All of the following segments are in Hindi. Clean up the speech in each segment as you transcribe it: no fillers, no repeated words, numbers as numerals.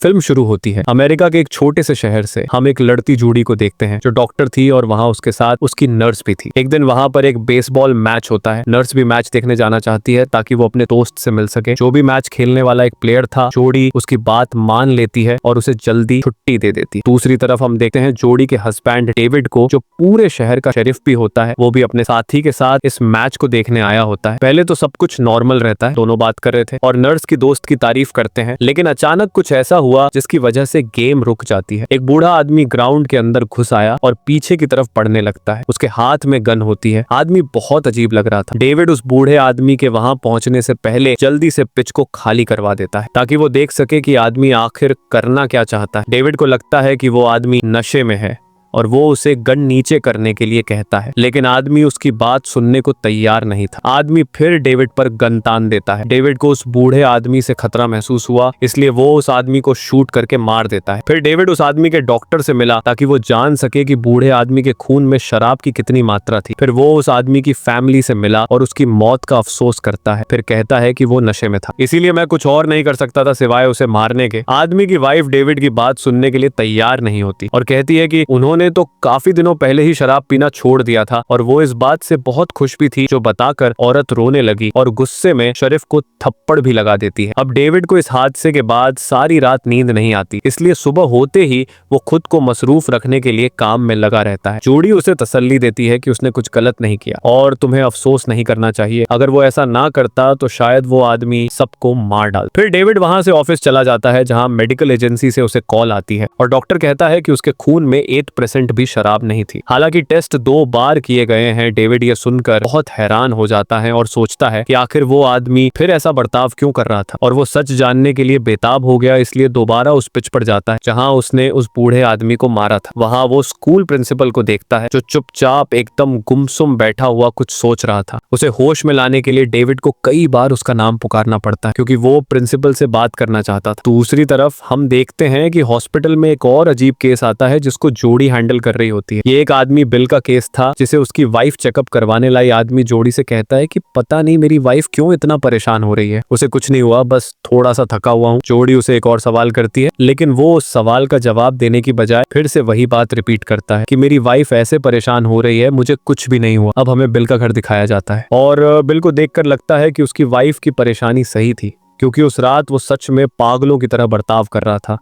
फिल्म शुरू होती है। अमेरिका के एक छोटे से शहर से हम एक लड़ती जोड़ी को देखते हैं जो डॉक्टर थी और वहां उसके साथ उसकी नर्स भी थी। एक दिन वहां पर एक बेसबॉल मैच होता है। नर्स भी मैच देखने जाना चाहती है ताकि वो अपने दोस्त से मिल सके। जो भी मैच खेलने वाला एक प्लेयर था, जोड़ी उसकी बात मान लेती है और उसे जल्दी छुट्टी दे देती। दूसरी तरफ हम देखते हैं जोड़ी के हस्बैंड डेविड को, जो पूरे शहर का शेरिफ भी होता है, वो भी अपने साथी के साथ इस मैच को देखने आया होता है। पहले तो सब कुछ नॉर्मल रहता है, दोनों बात कर रहे थे और नर्स की दोस्त की तारीफ करते हैं, लेकिन अचानक कुछ ऐसा हुआ जिसकी वजह से गेम रुक जाती है। एक बूढ़ा आदमी ग्राउंड के अंदर घुस आया और पीछे की तरफ पड़ने लगता है। उसके हाथ में गन होती है। आदमी बहुत अजीब लग रहा था। डेविड उस बूढ़े आदमी के वहां पहुंचने से पहले जल्दी से पिच को खाली करवा देता है ताकि वो देख सके कि आदमी आखिर करना क्या चाहता है। डेविड को लगता है कि वो आदमी नशे में है और वो उसे गन नीचे करने के लिए कहता है, लेकिन आदमी उसकी बात सुनने को तैयार नहीं था। आदमी फिर डेविड पर गन तान देता है। डेविड को उस बूढ़े आदमी से खतरा महसूस हुआ, इसलिए वो उस आदमी को शूट करके मार देता है। फिर डेविड उस आदमी के डॉक्टर से मिला ताकि वो जान सके कि बूढ़े आदमी के खून में शराब की कितनी मात्रा थी। फिर वो उस आदमी की फैमिली से मिला और उसकी मौत का अफसोस करता है। फिर कहता है कि वो नशे में था, इसीलिए मैं कुछ और नहीं कर सकता था सिवाय उसे मारने के। आदमी की वाइफ डेविड की बात सुनने के लिए तैयार नहीं होती और कहती है कि उन्होंने तो काफी दिनों पहले ही शराब पीना छोड़ दिया था और वो इस बात से बहुत खुश भी थी, जो बताकर औरत रोने लगी और गुस्से में शरीफ को थप्पड़ भी लगा देती है। अब डेविड को इस हादसे के बाद सारी रात नींद नहीं आती, इसलिए सुबह होते ही वो खुद को मसरूफ रखने के लिए काम में लगा रहता है। जोड़ी उसे तसल्ली देती है कि उसने कुछ गलत नहीं किया और तुम्हें अफसोस नहीं करना चाहिए। अगर वो ऐसा ना करता तो शायद वो आदमी सबको मार डाल। फिर डेविड वहां से ऑफिस चला जाता है जहां मेडिकल एजेंसी से उसे कॉल आती है और डॉक्टर कहता है कि उसके खून में 8% भी शराब नहीं थी। हालांकि टेस्ट 2 बार किए गए हैं। डेविड ये सुनकर बहुत हैरान हो जाता है और सोचता है कि आखिर वो आदमी फिर ऐसा बर्ताव क्यों कर रहा था, और वो सच जानने के लिए बेताब हो गया, इसलिए दोबारा उस पिच पर जाता है जहां उसने उस बूढ़े आदमी को मारा था। वहां वो स्कूल प्रिंसिपल को देखता है जो चुपचाप एकदम गुमसुम बैठा हुआ कुछ सोच रहा था। उसे होश में लाने के लिए डेविड को कई बार उसका नाम पुकारना पड़ता है क्योंकि वो प्रिंसिपल से बात करना चाहता था। दूसरी तरफ हम देखते हैं कि हॉस्पिटल में एक और अजीब केस आता है जिसको जोड़ी हैंडल कर रही होती है। ये एक आदमी बिल का केस था जिसे उसकी वाइफ चेकअप करवाने लाई आदमी जोड़ी से कहता है कि पता नहीं मेरी वाइफ क्यों इतना परेशान हो रही है, उसे कुछ नहीं हुआ, बस थोड़ा सा थका हुआ हूँ। जोड़ी उसे एक और सवाल करती है, लेकिन वो उस सवाल का जवाब देने की बजाय फिर से वही बात रिपीट करता है कि मेरी वाइफ ऐसे परेशान हो रही है, मुझे कुछ भी नहीं हुआ। अब हमें बिल का घर दिखाया जाता है और बिल को देखकर लगता है कि उसकी वाइफ की परेशानी सही थी, क्योंकि उस रात वो सच में पागलों की तरह बर्ताव कर रहा था।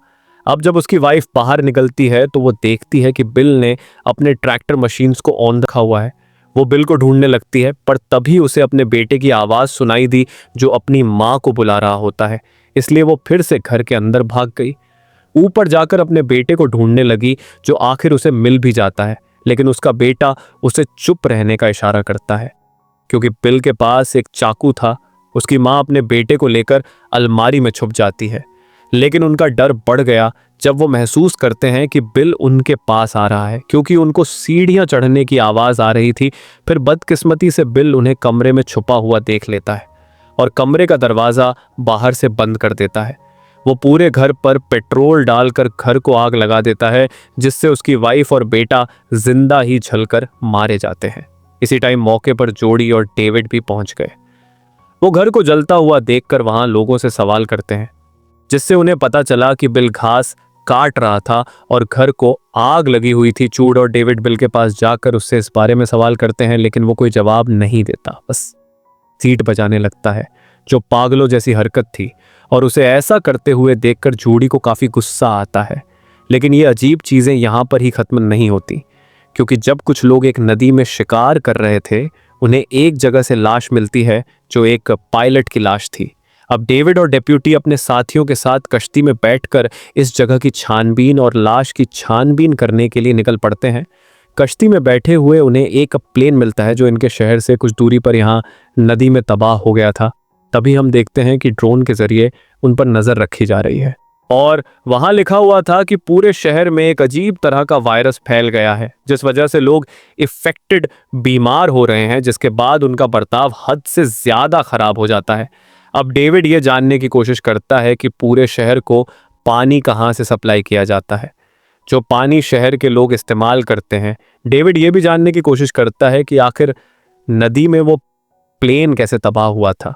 अब जब उसकी वाइफ बाहर निकलती है तो वो देखती है कि बिल ने अपने ट्रैक्टर मशीन्स को ऑन रखा हुआ है। वो बिल को ढूंढने लगती है, पर तभी उसे अपने बेटे की आवाज़ सुनाई दी जो अपनी माँ को बुला रहा होता है, इसलिए वो फिर से घर के अंदर भाग गई। ऊपर जाकर अपने बेटे को ढूंढने लगी, जो आखिर उसे मिल भी जाता है, लेकिन उसका बेटा उसे चुप रहने का इशारा करता है क्योंकि बिल के पास एक चाकू था। उसकी माँ अपने बेटे को लेकर अलमारी में छुप जाती है, लेकिन उनका डर बढ़ गया जब वो महसूस करते हैं कि बिल उनके पास आ रहा है, क्योंकि उनको सीढ़ियां चढ़ने की आवाज़ आ रही थी। फिर बदकिस्मती से बिल उन्हें कमरे में छुपा हुआ देख लेता है और कमरे का दरवाज़ा बाहर से बंद कर देता है। वो पूरे घर पर पेट्रोल डालकर घर को आग लगा देता है, जिससे उसकी वाइफ और बेटा जिंदा ही जलकर मारे जाते हैं। इसी टाइम मौके पर जोड़ी और डेविड भी पहुंच गए। वो घर को जलता हुआ देखकर वहां लोगों से सवाल करते हैं, जिससे उन्हें पता चला कि बिल घास काट रहा था और घर को आग लगी हुई थी। चूड और डेविड बिल के पास जाकर उससे इस बारे में सवाल करते हैं, लेकिन वो कोई जवाब नहीं देता, बस सीट बजाने लगता है, जो पागलों जैसी हरकत थी। और उसे ऐसा करते हुए देखकर जोड़ी को काफ़ी गुस्सा आता है। लेकिन ये अजीब चीज़ें यहाँ पर ही ख़त्म नहीं होती, क्योंकि जब कुछ लोग एक नदी में शिकार कर रहे थे, उन्हें एक जगह से लाश मिलती है जो एक पायलट की लाश थी। अब डेविड और डेप्यूटी अपने साथियों के साथ कश्ती में बैठकर इस जगह की छानबीन और लाश की छानबीन करने के लिए निकल पड़ते हैं। कश्ती में बैठे हुए उन्हें एक प्लेन मिलता है जो इनके शहर से कुछ दूरी पर यहाँ नदी में तबाह हो गया था। तभी हम देखते हैं कि ड्रोन के जरिए उन पर नज़र रखी जा रही है और वहाँ लिखा हुआ था कि पूरे शहर में एक अजीब तरह का वायरस फैल गया है, जिस वजह से लोग इफेक्टेड बीमार हो रहे हैं, जिसके बाद उनका बर्ताव हद से ज़्यादा खराब हो जाता है। अब डेविड ये जानने की कोशिश करता है कि पूरे शहर को पानी कहाँ से सप्लाई किया जाता है, जो पानी शहर के लोग इस्तेमाल करते हैं। डेविड ये भी जानने की कोशिश करता है कि आखिर नदी में वो प्लेन कैसे तबाह हुआ था।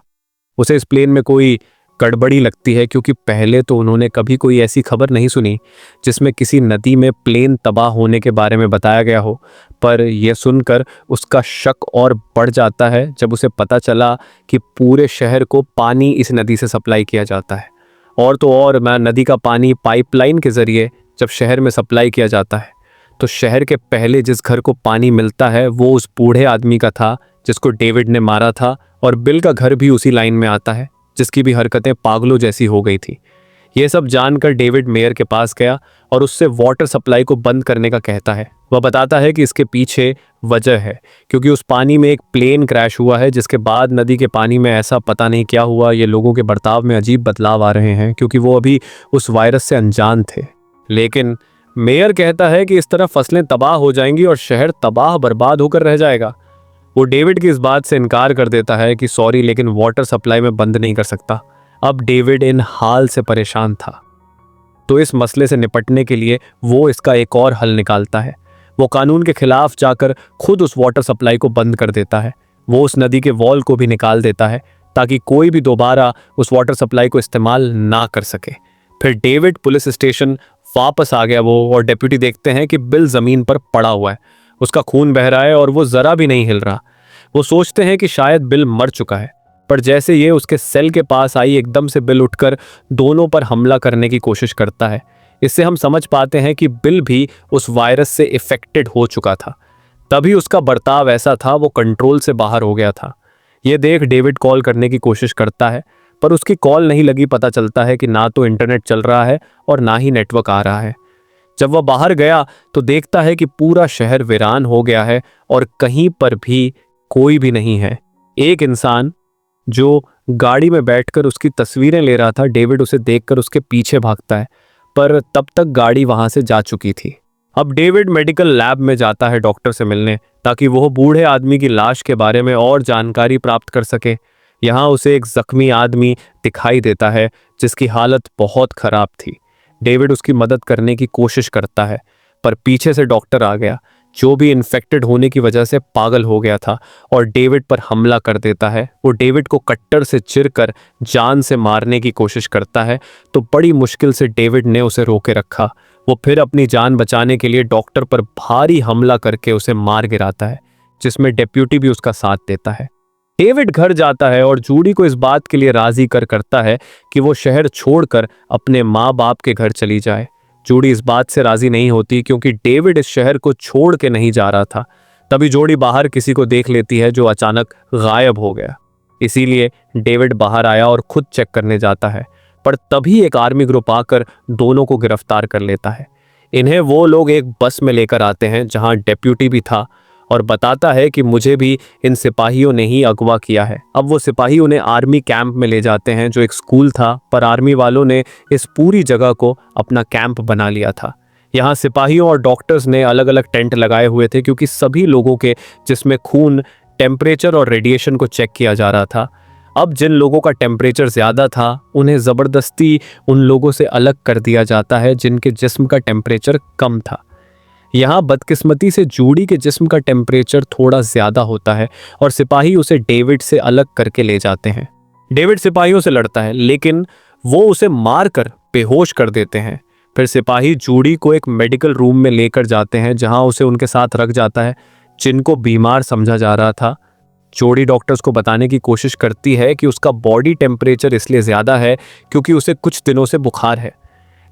उसे इस प्लेन में कोई गड़बड़ी लगती है, क्योंकि पहले तो उन्होंने कभी कोई ऐसी खबर नहीं सुनी जिसमें किसी नदी में प्लेन तबाह होने के बारे में बताया गया हो। पर यह सुनकर उसका शक और बढ़ जाता है जब उसे पता चला कि पूरे शहर को पानी इस नदी से सप्लाई किया जाता है। और तो और मैं नदी का पानी पाइपलाइन के ज़रिए जब शहर में सप्लाई किया जाता है तो शहर के पहले जिस घर को पानी मिलता है वो उस बूढ़े आदमी का था जिसको डेविड ने मारा था, और बिल का घर भी उसी लाइन में आता है जिसकी भी हरकतें पागलों जैसी हो गई थी। यह सब जानकर डेविड मेयर के पास गया और उससे वाटर सप्लाई को बंद करने का कहता है। वह बताता है कि इसके पीछे वजह है क्योंकि उस पानी में एक प्लेन क्रैश हुआ है, जिसके बाद नदी के पानी में ऐसा पता नहीं क्या हुआ, ये लोगों के बर्ताव में अजीब बदलाव आ रहे हैं क्योंकि वो अभी उस वायरस से अनजान थे। लेकिन मेयर कहता है कि इस तरह फसलें तबाह हो जाएंगी और शहर तबाह बर्बाद होकर रह जाएगा। वो डेविड की इस बात से इनकार कर देता है कि सॉरी, लेकिन वाटर सप्लाई में बंद नहीं कर सकता। अब डेविड इन हाल से परेशान था तो इस मसले से निपटने के लिए वो इसका एक और हल निकालता है। वो कानून के खिलाफ जाकर खुद उस वाटर सप्लाई को बंद कर देता है। वो उस नदी के वॉल को भी निकाल देता है ताकि कोई भी दोबारा उस वाटर सप्लाई को इस्तेमाल ना कर सके। फिर डेविड पुलिस स्टेशन वापस आ गया वो, और डेप्यूटी देखते हैं कि बिल जमीन पर पड़ा हुआ है, उसका खून बह रहा है और वो जरा भी नहीं हिल रहा। वो सोचते हैं कि शायद बिल मर चुका है, पर जैसे ये उसके सेल के पास आई एकदम से बिल उठकर दोनों पर हमला करने की कोशिश करता है। इससे हम समझ पाते हैं कि बिल भी उस वायरस से इफेक्टेड हो चुका था, तभी उसका बर्ताव ऐसा था, वो कंट्रोल से बाहर हो गया था। ये देख डेविड कॉल करने की कोशिश करता है पर उसकी कॉल नहीं लगी। पता चलता है कि ना तो इंटरनेट चल रहा है और ना ही नेटवर्क आ रहा है। जब वह बाहर गया तो देखता है कि पूरा शहर वीरान हो गया है और कहीं पर भी कोई भी नहीं है। एक इंसान जो गाड़ी में बैठकर उसकी तस्वीरें ले रहा था, डेविड उसे देखकर उसके पीछे भागता है, पर तब तक गाड़ी वहां से जा चुकी थी। अब डेविड मेडिकल लैब में जाता है डॉक्टर से मिलने ताकि वह बूढ़े आदमी की लाश के बारे में और जानकारी प्राप्त कर सके। यहाँ उसे एक जख्मी आदमी दिखाई देता है जिसकी हालत बहुत खराब थी। डेविड उसकी मदद करने की कोशिश करता है पर पीछे से डॉक्टर आ गया जो भी इन्फेक्टेड होने की वजह से पागल हो गया था और डेविड पर हमला कर देता है। वो डेविड को कट्टर से चिरकर जान से मारने की कोशिश करता है तो बड़ी मुश्किल से डेविड ने उसे रोके रखा। वो फिर अपनी जान बचाने के लिए डॉक्टर पर भारी हमला करके उसे मार गिराता है, जिसमें डेप्यूटी भी उसका साथ देता है। डेविड घर जाता है और जूडी को इस बात के लिए राजी करता है कि वो शहर छोड़कर अपने माँ बाप के घर चली जाए। जूडी इस बात से राजी नहीं होती क्योंकि डेविड इस शहर को छोड़ के नहीं जा रहा था। तभी जूडी बाहर किसी को देख लेती है जो अचानक गायब हो गया। इसीलिए डेविड बाहर आया और खुद चेक करने जाता है, पर तभी एक आर्मी ग्रुप आकर दोनों को गिरफ्तार कर लेता है। इन्हें वो लोग एक बस में लेकर आते हैं जहां डेप्यूटी भी था और बताता है कि मुझे भी इन सिपाहियों ने ही अगवा किया है। अब वो सिपाही उन्हें आर्मी कैंप में ले जाते हैं जो एक स्कूल था, पर आर्मी वालों ने इस पूरी जगह को अपना कैंप बना लिया था। यहाँ सिपाहियों और डॉक्टर्स ने अलग अलग टेंट लगाए हुए थे क्योंकि सभी लोगों के जिसमें खून, टेम्परेचर और रेडिएशन को चेक किया जा रहा था। अब जिन लोगों का टेम्परेचर ज़्यादा था उन्हें ज़बरदस्ती उन लोगों से अलग कर दिया जाता है जिनके जिस्म का टेम्परेचर कम था। यहाँ बदकिस्मती से जूडी के जिस्म का टेम्परेचर थोड़ा ज़्यादा होता है और सिपाही उसे डेविड से अलग करके ले जाते हैं। डेविड सिपाहियों से लड़ता है लेकिन वो उसे मारकर बेहोश कर देते हैं। फिर सिपाही जूडी को एक मेडिकल रूम में लेकर जाते हैं जहाँ उसे उनके साथ रख जाता है जिनको बीमार समझा जा रहा था। जूडी डॉक्टर्स को बताने की कोशिश करती है कि उसका बॉडी टेम्परेचर इसलिए ज़्यादा है क्योंकि उसे कुछ दिनों से बुखार है।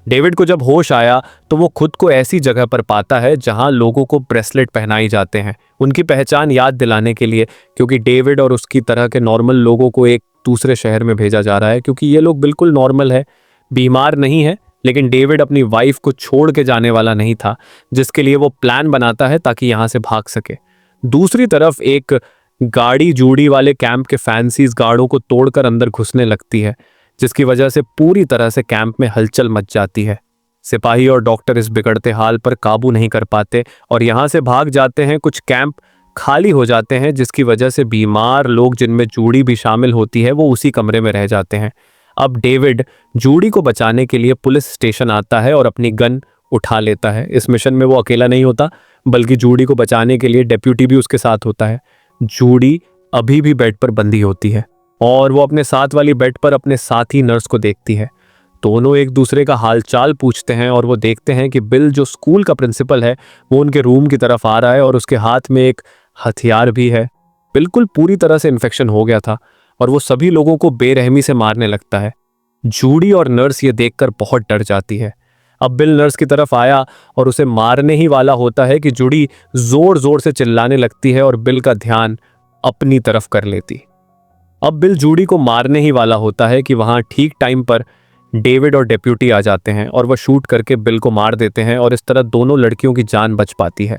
डेविड को जब होश आया तो वो खुद को ऐसी जगह पर पाता है जहां लोगों को ब्रेसलेट पहनाई जाते हैं उनकी पहचान याद दिलाने के लिए, क्योंकि डेविड और उसकी तरह के नॉर्मल लोगों को एक दूसरे शहर में भेजा जा रहा है क्योंकि ये लोग बिल्कुल नॉर्मल है, बीमार नहीं है। लेकिन डेविड अपनी वाइफ को छोड़ के जाने वाला नहीं था, जिसके लिए वो प्लान बनाता है ताकि यहाँ से भाग सके। दूसरी तरफ एक गाड़ी जूडी वाले कैंप के फैंसीज गार्डों को तोड़कर अंदर घुसने लगती है, जिसकी वजह से पूरी तरह से कैंप में हलचल मच जाती है। सिपाही और डॉक्टर इस बिगड़ते हाल पर काबू नहीं कर पाते और यहाँ से भाग जाते हैं। कुछ कैंप खाली हो जाते हैं जिसकी वजह से बीमार लोग, जिनमें जूडी भी शामिल होती है, वो उसी कमरे में रह जाते हैं। अब डेविड जूडी को बचाने के लिए पुलिस स्टेशन आता है और अपनी गन उठा लेता है। इस मिशन में वो अकेला नहीं होता बल्कि जूडी को बचाने के लिए डेप्यूटी भी उसके साथ होता है। जूडी अभी भी बेड पर बंदी होती है। और वो अपने साथ वाली बेड पर अपने साथी नर्स को देखती है। दोनों एक दूसरे का हालचाल पूछते हैं और वो देखते हैं कि बिल जो स्कूल का प्रिंसिपल है वो उनके रूम की तरफ आ रहा है और उसके हाथ में एक हथियार भी है। बिल्कुल पूरी तरह से इन्फेक्शन हो गया था और वो सभी लोगों को बेरहमी से मारने लगता है। जूडी और नर्स ये देखकर बहुत डर जाती है। अब बिल नर्स की तरफ आया और उसे मारने ही वाला होता है कि जूडी जोर जोर से चिल्लाने लगती है और बिल का ध्यान अपनी तरफ कर लेती। अब बिल जूडी को मारने ही वाला होता है कि वहां ठीक टाइम पर डेविड और डेप्यूटी आ जाते हैं और वह शूट करके बिल को मार देते हैं और इस तरह दोनों लड़कियों की जान बच पाती है।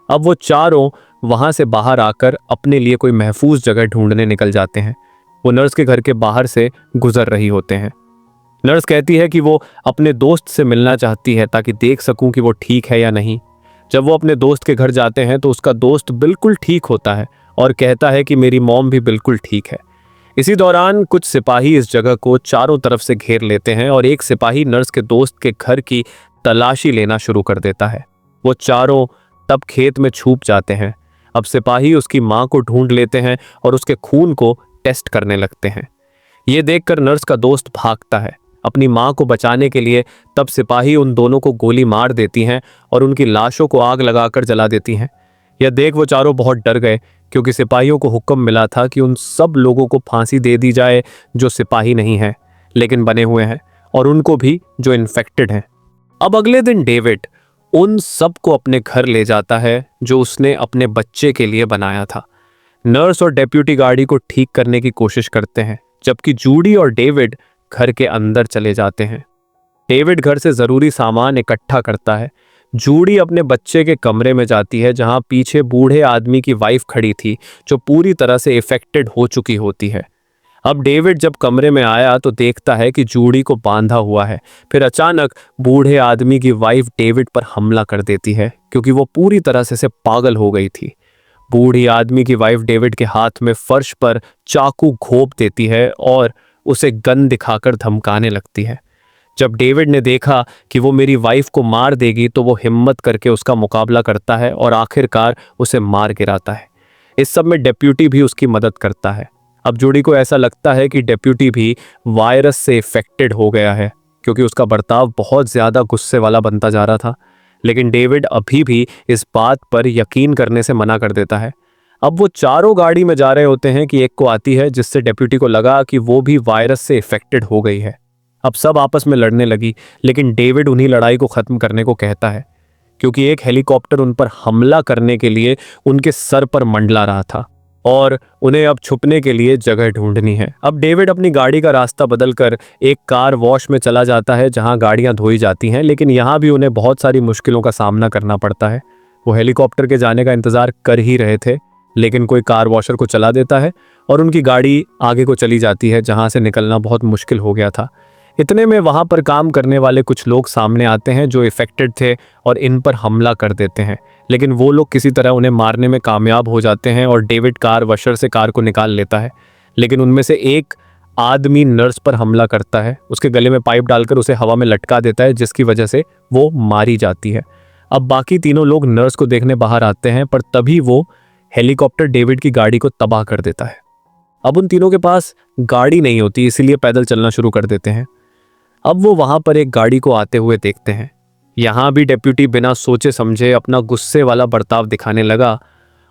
अब वो चारों वहां से बाहर आकर अपने लिए कोई महफूज जगह ढूंढने निकल जाते हैं। वो नर्स के घर के बाहर से गुजर रही होते हैं। नर्स कहती है कि वो अपने दोस्त से मिलना चाहती है ताकि देख सकूं कि वो ठीक है या नहीं। जब वो अपने दोस्त के घर जाते हैं तो उसका दोस्त बिल्कुल ठीक होता है और कहता है कि मेरी मॉम भी बिल्कुल ठीक है। इसी दौरान कुछ सिपाही इस जगह को चारों तरफ से घेर लेते हैं और एक सिपाही नर्स के दोस्त के घर की तलाशी लेना शुरू कर देता है। वो चारों तब खेत में छुप जाते हैं। अब सिपाही उसकी मां को ढूंढ लेते हैं और उसके खून को टेस्ट करने लगते हैं। ये देखकर नर्स का दोस्त भागता है अपनी मां को बचाने के लिए। तब सिपाही उन दोनों को गोली मार देती हैं और उनकी लाशों को आग लगाकर जला देती हैं। यह देख वो चारों बहुत डर गए क्योंकि सिपाहियों को हुक्म मिला था कि उन सब लोगों को फांसी दे दी जाए जो सिपाही नहीं हैं लेकिन बने हुए हैं, और उनको भी जो इन्फेक्टेड हैं। अब अगले दिन डेविड उन सबको अपने घर ले जाता है जो उसने अपने बच्चे के लिए बनाया था। नर्स और डेप्यूटी गाड़ी को ठीक करने की कोशिश करते हैं जबकि जूडी और डेविड घर के अंदर चले जाते हैं। डेविड घर से जरूरी सामान इकट्ठा करता है। जूडी अपने बच्चे के कमरे में जाती है जहां पीछे बूढ़े आदमी की वाइफ खड़ी थी जो पूरी तरह से इफेक्टेड हो चुकी होती है। अब डेविड जब कमरे में आया तो देखता है कि जूडी को बांधा हुआ है। फिर अचानक बूढ़े आदमी की वाइफ डेविड पर हमला कर देती है क्योंकि वो पूरी तरह से पागल हो गई थी। बूढ़ी आदमी की वाइफ डेविड के हाथ में फर्श पर चाकू घोंप देती है और उसे गन दिखाकर धमकाने लगती है। जब डेविड ने देखा कि वो मेरी वाइफ को मार देगी तो वो हिम्मत करके उसका मुकाबला करता है और आखिरकार उसे मार गिराता है। इस सब में डेप्यूटी भी उसकी मदद करता है। अब जूडी को ऐसा लगता है कि डेप्यूटी भी वायरस से इफेक्टेड हो गया है क्योंकि उसका बर्ताव बहुत ज्यादा गुस्से वाला बनता जा रहा था, लेकिन डेविड अभी भी इस बात पर यकीन करने से मना कर देता है। अब वो चारों गाड़ी में जा रहे होते हैं कि एक को आती है जिससे डेप्यूटी को लगा कि वो भी वायरस से इफेक्टेड हो गई है। अब सब आपस में लड़ने लगी लेकिन डेविड उन्हीं लड़ाई को खत्म करने को कहता है क्योंकि एक हेलीकॉप्टर उन पर हमला करने के लिए उनके सर पर मंडला रहा था और उन्हें अब छुपने के लिए जगह ढूंढनी है। अब डेविड अपनी गाड़ी का रास्ता बदलकर एक कार वॉश में चला जाता है जहां गाड़ियां धोई जाती हैं, लेकिन यहां भी उन्हें बहुत सारी मुश्किलों का सामना करना पड़ता है। वो हेलीकॉप्टर के जाने का इंतजार कर ही रहे थे लेकिन कोई कार वॉशर को चला देता है और उनकी गाड़ी आगे को चली जाती है जहां से निकलना बहुत मुश्किल हो गया था। इतने में वहां पर काम करने वाले कुछ लोग सामने आते हैं जो इफेक्टेड थे और इन पर हमला कर देते हैं, लेकिन वो लोग किसी तरह उन्हें मारने में कामयाब हो जाते हैं और डेविड कार वॉशर से कार को निकाल लेता है। लेकिन उनमें से एक आदमी नर्स पर हमला करता है, उसके गले में पाइप डालकर उसे हवा में लटका देता है जिसकी वजह से वो मारी जाती है। अब बाकी तीनों लोग नर्स को देखने बाहर आते हैं पर तभी वो हेलीकॉप्टर डेविड की गाड़ी को तबाह कर देता है। अब उन तीनों के पास गाड़ी नहीं होती इसीलिए पैदल चलना शुरू कर देते हैं। अब वो वहां पर एक गाड़ी को आते हुए देखते हैं। यहां भी डेप्यूटी बिना सोचे समझे अपना गुस्से वाला बर्ताव दिखाने लगा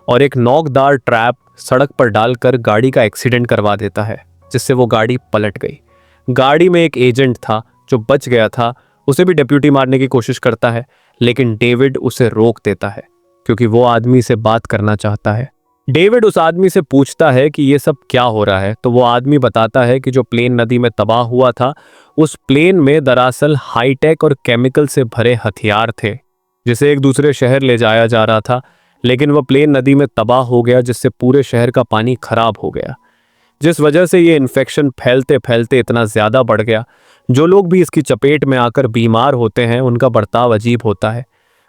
और एक नोकदार ट्रैप सड़क पर डालकर गाड़ी का एक्सीडेंट करवा देता है जिससे वो गाड़ी पलट गई। गाड़ी में एक एजेंट था जो बच गया था, उसे भी डेप्यूटी मारने की कोशिश करता है लेकिन डेविड उसे रोक देता है क्योंकि वो आदमी से बात करना चाहता है। डेविड उस आदमी से पूछता है कि ये सब क्या हो रहा है तो वो आदमी बताता है कि जो प्लेन नदी में तबाह हुआ था उस प्लेन में दरअसल हाईटेक और केमिकल से भरे हथियार थे जिसे एक दूसरे शहर ले जाया जा रहा था, लेकिन वह प्लेन नदी में तबाह हो गया जिससे पूरे शहर का पानी खराब हो गया, जिस वजह से ये इन्फेक्शन फैलते फैलते इतना ज्यादा बढ़ गया। जो लोग भी इसकी चपेट में आकर बीमार होते हैं उनका बर्ताव अजीब होता है।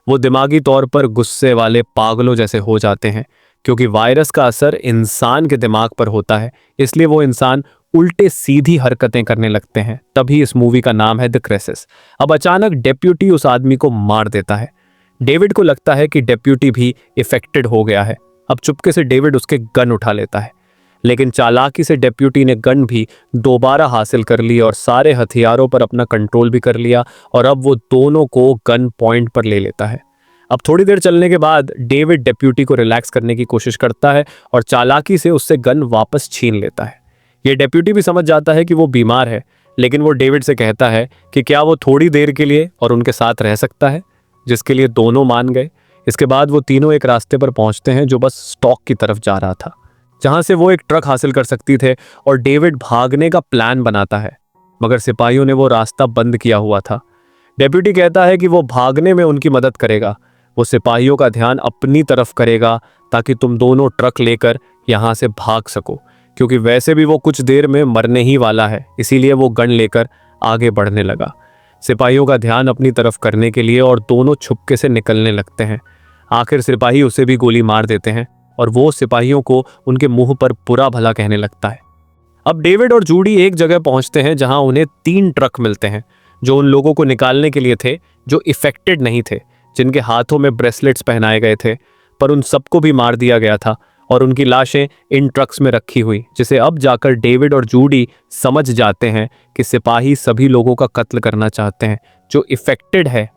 वो दिमागी तौर पर गुस्से वाले पागलों जैसे हो जाते हैं क्योंकि वायरस का असर इंसान के दिमाग पर होता है, इसलिए वो इंसान उल्टे सीधी हरकतें करने लगते हैं। तभी इस मूवी का नाम है द क्राइसिस। अब अचानक डेप्यूटी उस आदमी को मार देता है। डेविड को लगता है कि डेप्यूटी भी इफेक्टेड हो गया है। अब चुपके से डेविड उसके गन उठा लेता है, लेकिन चालाकी से डेप्यूटी ने गन भी दोबारा हासिल कर ली और सारे हथियारों पर अपना कंट्रोल भी कर लिया और अब वो दोनों को गन पॉइंट पर ले लेता है। अब थोड़ी देर चलने के बाद डेविड डेप्यूटी को रिलैक्स करने की कोशिश करता है और चालाकी से उससे गन वापस छीन लेता है। ये डेप्यूटी भी समझ जाता है कि वो बीमार है, लेकिन वो डेविड से कहता है कि क्या वो थोड़ी देर के लिए और उनके साथ रह सकता है, जिसके लिए दोनों मान गए। इसके बाद वो तीनों एक रास्ते पर पहुंचते हैं जो बस स्टॉक की तरफ जा रहा था, जहां से वो एक ट्रक हासिल कर सकती थे, और डेविड भागने का प्लान बनाता है, मगर सिपाहियों ने वो रास्ता बंद किया हुआ था। डेप्यूटी कहता है कि वो भागने में उनकी मदद करेगा, वो सिपाहियों का ध्यान अपनी तरफ करेगा ताकि तुम दोनों ट्रक लेकर यहां से भाग सको, क्योंकि वैसे भी वो कुछ देर में मरने ही वाला है। इसीलिए वो गन लेकर आगे बढ़ने लगा, सिपाहियों का ध्यान अपनी तरफ करने के लिए, और दोनों छुपके से निकलने लगते हैं। आखिर सिपाही उसे भी गोली मार देते हैं और वो सिपाहियों को उनके मुंह पर बुरा भला कहने लगता है। अब डेविड और जूडी एक जगह पहुंचते हैं जहां उन्हें 3 ट्रक मिलते हैं जो उन लोगों को निकालने के लिए थे जो इफेक्टेड नहीं थे, जिनके हाथों में ब्रेसलेट्स पहनाए गए थे, पर उन सबको भी मार दिया गया था और उनकी लाशें इन ट्रक्स में रखी हुई, जिसे अब जाकर डेविड और जूडी समझ जाते हैं कि सिपाही सभी लोगों का कत्ल करना चाहते हैं जो इफेक्टेड है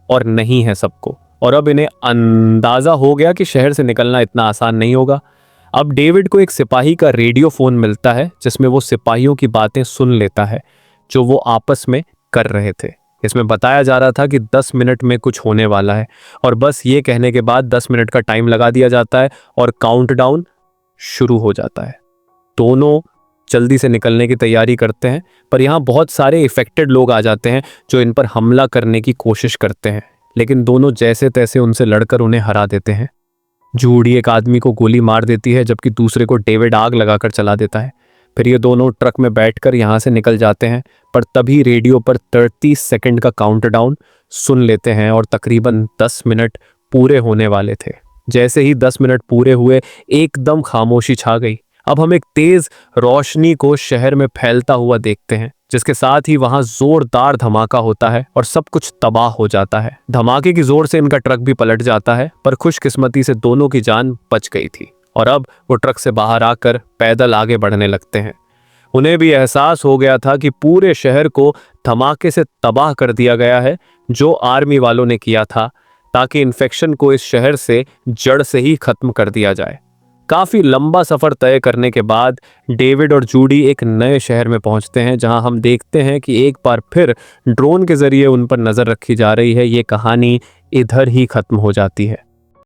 और नहीं है सबको। और अब इन्हें अंदाजा हो गया कि शहर से निकलना इतना आसान नहीं होगा। अब डेविड को एक सिपाही का रेडियो फोन मिलता है जिसमें वो सिपाहियों की बातें सुन लेता है जो वो आपस में कर रहे थे। इसमें बताया जा रहा था कि 10 मिनट में कुछ होने वाला है, और बस ये कहने के बाद 10 मिनट का टाइम लगा दिया जाता है और काउंटडाउन शुरू हो जाता है। दोनों जल्दी से निकलने की तैयारी करते हैं, पर यहाँ बहुत सारे इफेक्टेड लोग आ जाते हैं जो इन पर हमला करने की कोशिश करते हैं, लेकिन दोनों जैसे तैसे उनसे लड़कर उन्हें हरा देते हैं। जूडी एक आदमी को गोली मार देती है जबकि दूसरे को डेविड आग लगाकर चला देता है। फिर ये दोनों ट्रक में बैठकर यहाँ से निकल जाते हैं, पर तभी रेडियो पर 30 सेकंड का काउंटडाउन सुन लेते हैं और तकरीबन 10 मिनट पूरे होने वाले थे। जैसे ही 10 मिनट पूरे हुए, एकदम खामोशी छा गई। अब हम एक तेज रोशनी को शहर में फैलता हुआ देखते हैं, जिसके साथ ही वहां जोरदार धमाका होता है और सब कुछ तबाह हो जाता है। धमाके की जोर से इनका ट्रक भी पलट जाता है, पर खुशकिस्मती से दोनों की जान बच गई थी और अब वो ट्रक से बाहर आकर पैदल आगे बढ़ने लगते हैं। उन्हें भी एहसास हो गया था कि पूरे शहर को धमाके से तबाह कर दिया गया है, जो आर्मी वालों ने किया था, ताकि इन्फेक्शन को इस शहर से जड़ से ही खत्म कर दिया जाए। काफी लंबा सफर तय करने के बाद डेविड और जूडी एक नए शहर में पहुंचते हैं, जहां हम देखते हैं कि एक बार फिर ड्रोन के जरिए उन पर नजर रखी जा रही है। ये कहानी इधर ही खत्म हो जाती है।